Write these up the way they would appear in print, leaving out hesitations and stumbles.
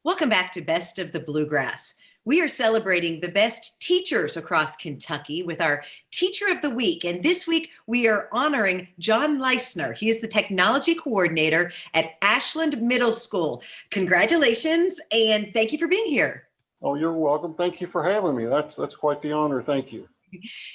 Welcome back to Best of the Bluegrass. We are celebrating the best teachers across Kentucky with our Teacher of the Week. And this week we are honoring John Leistner. He is the technology coordinator at Ashland Middle School. Congratulations and thank you for being here. Oh, you're welcome. Thank you for having me. That's quite the honor. Thank you.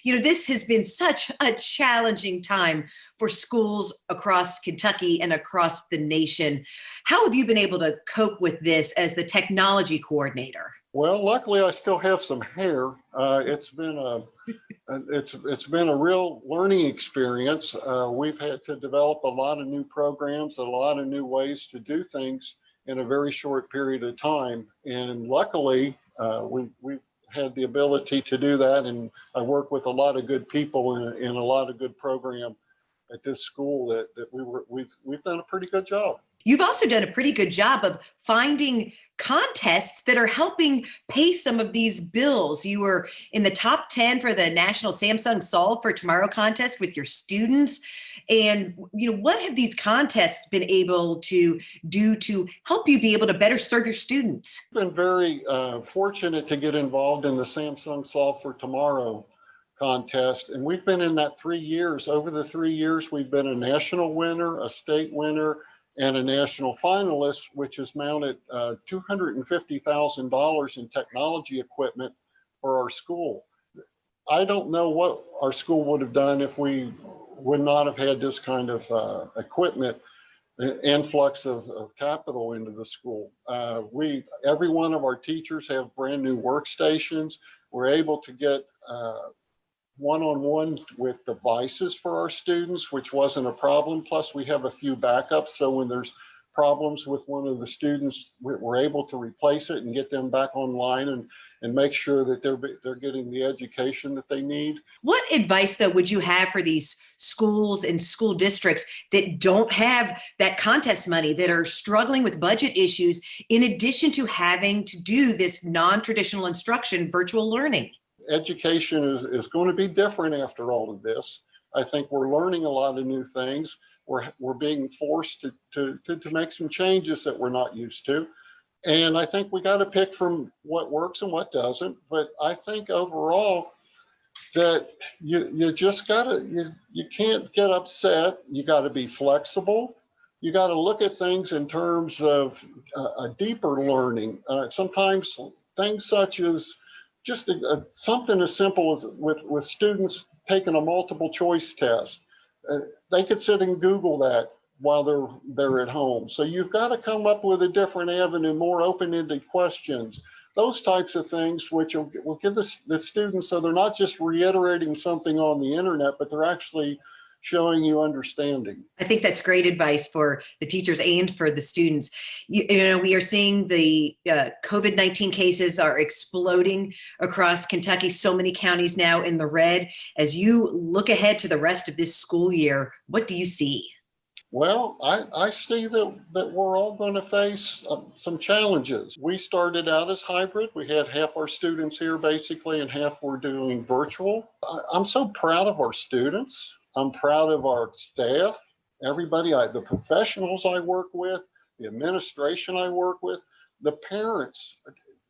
You know, this has been such a challenging time for schools across Kentucky and across the nation. How have you been able to cope with this as the technology coordinator? Well, luckily I still have some hair. It's been a real learning experience. We've had to develop a lot of new programs, a lot of new ways to do things in a very short period of time. And luckily, we've had the ability to do that, and I work with a lot of good people in a lot of good program at this school that we've done a pretty good job. You've also done a pretty good job of finding contests that are helping pay some of these bills. You were in the top 10 for the National Samsung Solve for Tomorrow contest with your students. And what have these contests been able to do to help you be able to better serve your students? I've been very fortunate to get involved in the Samsung Solve for Tomorrow contest, and we've been in that 3 years. Over the 3 years, we've been a national winner, a state winner, and a national finalist, which has mounted $250,000 in technology equipment for our school. I don't know what our school would have done if we would not have had this kind of equipment, influx of capital into the school. Every one of our teachers have brand new workstations. We're able to get one-on-one with devices for our students, which wasn't a problem. Plus, we have a few backups, so when there's problems with one of the students, we're able to replace it and get them back online and make sure that they're getting the education that they need. What advice, though, would you have for these schools and school districts that don't have that contest money, that are struggling with budget issues, in addition to having to do this non-traditional instruction, virtual learning? Education is going to be different after all of this. I think we're learning a lot of new things. We're being forced to make some changes that we're not used to. And I think we got to pick from what works and what doesn't. But I think overall that you just you can't get upset. You got to be flexible. You got to look at things in terms of a deeper learning. Sometimes things such as just something as simple as with students taking a multiple choice test. They could sit and Google that while they're at home. So you've got to come up with a different avenue, more open-ended questions, those types of things, which will give the students, so they're not just reiterating something on the internet, but they're actually showing you understanding. I think that's great advice for the teachers and for the students. We are seeing the COVID-19 cases are exploding across Kentucky, so many counties now in the red. As you look ahead to the rest of this school year, what do you see? Well, I see that we're all going to face some challenges. We started out as hybrid. We had half our students here basically and half were doing virtual. I'm so proud of our students. I'm proud of our staff, everybody, the professionals I work with, the administration I work with, the parents.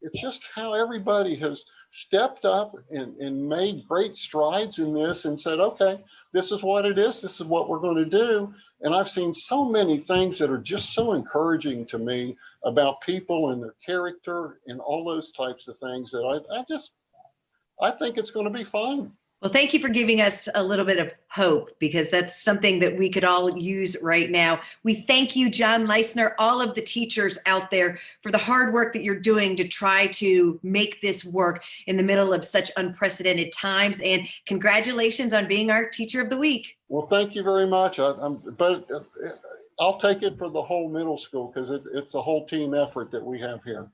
It's just how everybody has stepped up and made great strides in this and said, okay, this is what it is. This is what we're going to do. And I've seen so many things that are just so encouraging to me about people and their character and all those types of things that I think it's going to be fine. Well, thank you for giving us a little bit of hope, because that's something that we could all use right now. We thank you, John Leistner, all of the teachers out there, for the hard work that you're doing to try to make this work in the middle of such unprecedented times. And congratulations on being our Teacher of the Week. Well, thank you very much. But I'll take it for the whole middle school, because it's a whole team effort that we have here.